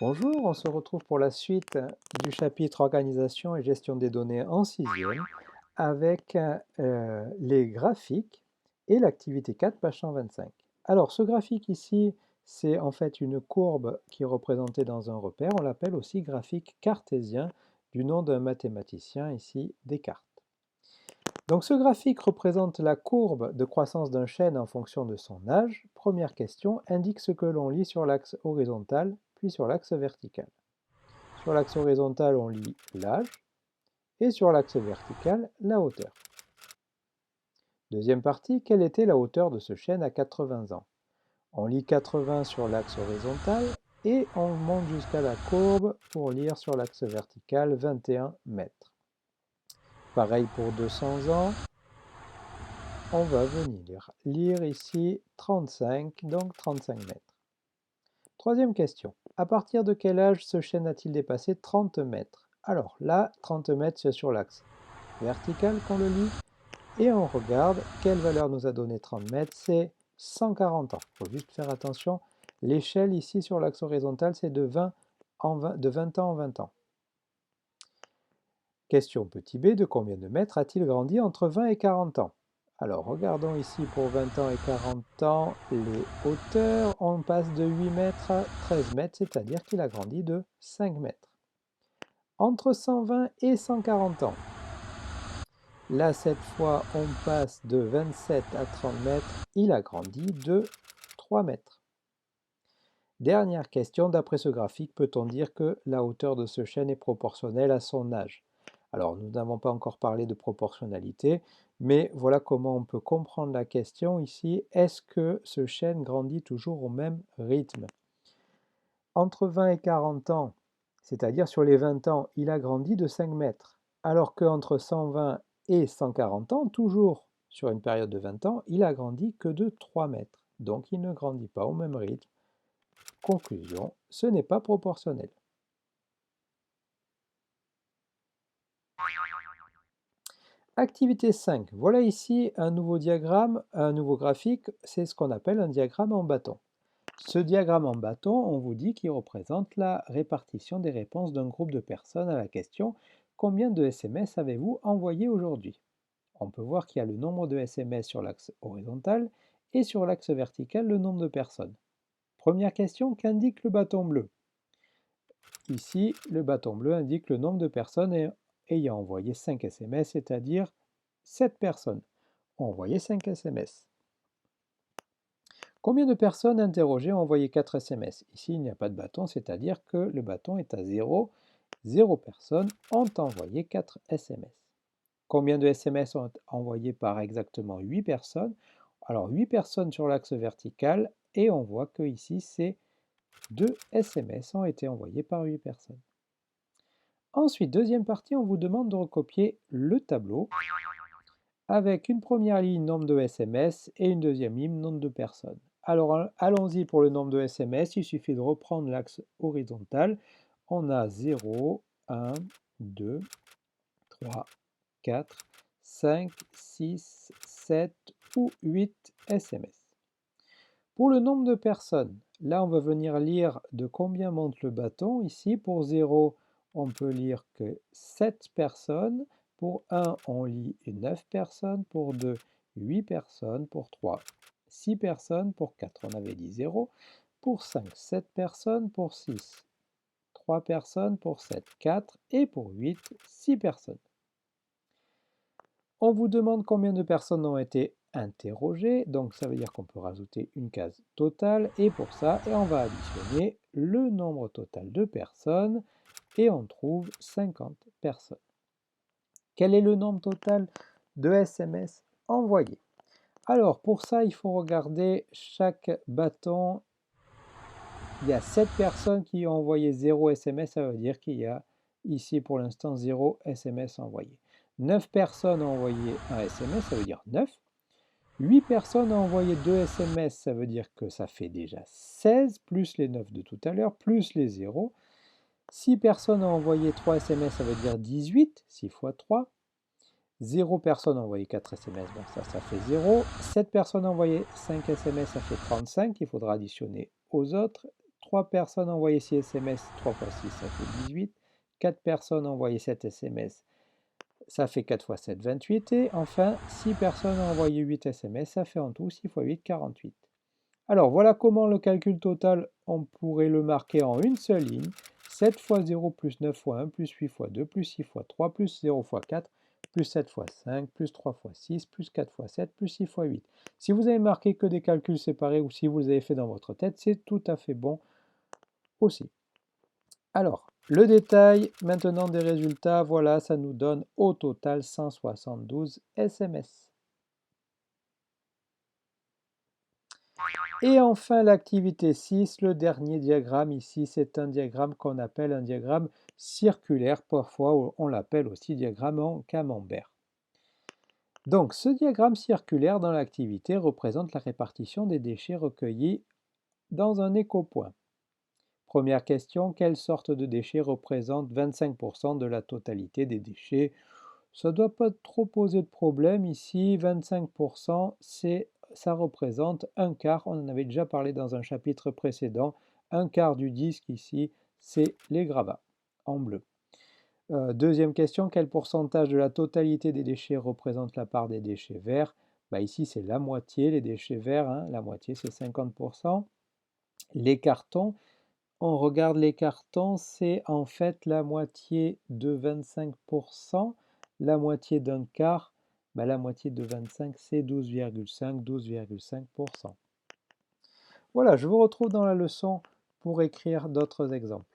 Bonjour, on se retrouve pour la suite du chapitre Organisation et gestion des données en sixième avec les graphiques et l'activité 4, page 125. Alors, ce graphique ici, c'est en fait une courbe qui est représentée dans un repère. On l'appelle aussi graphique cartésien du nom d'un mathématicien ici, Descartes. Donc, ce graphique représente la courbe de croissance d'un chêne en fonction de son âge. Première question, indique ce que l'on lit sur l'axe horizontal, puis sur l'axe vertical. Sur l'axe horizontal, on lit l'âge, et sur l'axe vertical, la hauteur. Deuxième partie, quelle était la hauteur de ce chêne à 80 ans? On lit 80 sur l'axe horizontal, et on monte jusqu'à la courbe pour lire sur l'axe vertical 21 mètres. Pareil pour 200 ans, on va venir lire ici 35, donc 35 mètres. Troisième question, à partir de quel âge ce chêne a-t-il dépassé 30 mètres? Alors là, 30 mètres, c'est sur l'axe vertical qu'on le lit, et on regarde quelle valeur nous a donné 30 mètres, c'est 140 ans. Il faut juste faire attention, l'échelle ici sur l'axe horizontal, c'est de 20 ans en 20 ans. Question petit b, de combien de mètres a-t-il grandi entre 20 et 40 ans? Alors regardons ici pour 20 ans et 40 ans les hauteurs, on passe de 8 mètres à 13 mètres, c'est-à-dire qu'il a grandi de 5 mètres. Entre 120 et 140 ans, là, cette fois, on passe de 27 à 30 mètres. Il a grandi de 3 mètres. Dernière question, d'après ce graphique, peut-on dire que la hauteur de ce chêne est proportionnelle à son âge? Alors, nous n'avons pas encore parlé de proportionnalité, mais voilà comment on peut comprendre la question ici. Est-ce que ce chêne grandit toujours au même rythme? Entre 20 et 40 ans, c'est-à-dire sur les 20 ans, il a grandi de 5 mètres, alors qu'entre 120 et 140 ans, toujours sur une période de 20 ans, il a grandi que de 3 mètres. Donc il ne grandit pas au même rythme. Conclusion, ce n'est pas proportionnel. Activité 5. Voilà ici un nouveau diagramme, un nouveau graphique, c'est ce qu'on appelle un diagramme en bâton. Ce diagramme en bâton, on vous dit qu'il représente la répartition des réponses d'un groupe de personnes à la question « Combien de SMS avez-vous envoyé aujourd'hui ?» On peut voir qu'il y a le nombre de SMS sur l'axe horizontal et sur l'axe vertical le nombre de personnes. Première question, qu'indique le bâton bleu? Ici, le bâton bleu indique le nombre de personnes ayant envoyé 5 SMS, c'est-à-dire 7 personnes ont envoyé 5 SMS. Combien de personnes interrogées ont envoyé 4 SMS? Ici, il n'y a pas de bâton, c'est-à-dire que le bâton est à 0. 0 personnes ont envoyé 4 SMS. Combien de SMS ont envoyé par exactement 8 personnes? Alors 8 personnes sur l'axe vertical, et on voit que ici, c'est 2 SMS ont été envoyés par 8 personnes. Ensuite, deuxième partie, on vous demande de recopier le tableau avec une première ligne nombre de SMS et une deuxième ligne nombre de personnes. Alors allons-y pour le nombre de SMS, il suffit de reprendre l'axe horizontal. On a 0, 1, 2, 3, 4, 5, 6, 7 ou 8 SMS. Pour le nombre de personnes, là on va venir lire de combien monte le bâton. Ici pour 0, on peut lire que 7 personnes. Pour 1, on lit 9 personnes. Pour 2, 8 personnes. Pour 3, 6 personnes. Pour 4, on avait dit 0. Pour 5, 7 personnes. Pour 6, 3 personnes. Pour 7, 4. Et pour 8, 6 personnes. On vous demande combien de personnes ont été interrogées, donc ça veut dire qu'on peut rajouter une case totale, et pour ça, on va additionner le nombre total de personnes, et on trouve 50 personnes. Quel est le nombre total de SMS envoyés? Alors pour ça, il faut regarder chaque bâton. Il y a 7 personnes qui ont envoyé 0 SMS, ça veut dire qu'il y a ici pour l'instant 0 SMS envoyé. 9 personnes ont envoyé un SMS, ça veut dire 9. 8 personnes ont envoyé 2 SMS, ça veut dire que ça fait déjà 16, plus les 9 de tout à l'heure, plus les 0. 6 personnes ont envoyé 3 SMS, ça veut dire 18, 6 fois 3. 0 personnes ont envoyé 4 SMS, bon ça fait 0. 7 personnes ont envoyé 5 SMS, ça fait 35, il faudra additionner aux autres. 3 personnes ont envoyé 6 SMS, 3 fois 6, ça fait 18. 4 personnes ont envoyé 7 SMS, ça fait 4 fois 7, 28. Et enfin, 6 personnes ont envoyé 8 SMS, ça fait en tout 6 fois 8, 48. Alors voilà comment le calcul total, on pourrait le marquer en une seule ligne. 7 fois 0 plus 9 fois 1 plus 8 fois 2 plus 6 fois 3 plus 0 fois 4 plus 7 fois 5 plus 3 fois 6 plus 4 fois 7 plus 6 fois 8. Si vous avez marqué que des calculs séparés ou si vous les avez fait dans votre tête, c'est tout à fait bon aussi. Alors, le détail maintenant des résultats, voilà, ça nous donne au total 172 SMS. Et enfin, l'activité 6, le dernier diagramme ici, c'est un diagramme qu'on appelle un diagramme circulaire. Parfois, on l'appelle aussi diagramme en camembert. Donc, ce diagramme circulaire dans l'activité représente la répartition des déchets recueillis dans un écopoint. Première question, quelle sorte de déchets représente 25% de la totalité des déchets? Ça ne doit pas trop poser de problème ici. 25%, ça représente un quart. On en avait déjà parlé dans un chapitre précédent. Un quart du disque ici, c'est les gravats en bleu. Deuxième question, quel pourcentage de la totalité des déchets représente la part des déchets verts? Ici, c'est la moitié, les déchets verts. Hein, la moitié, c'est 50%. Les cartons, on regarde les cartons, c'est en fait la moitié de 25%. La moitié d'un quart, la moitié de 25, c'est 12,5, 12,5%. Voilà, je vous retrouve dans la leçon pour écrire d'autres exemples.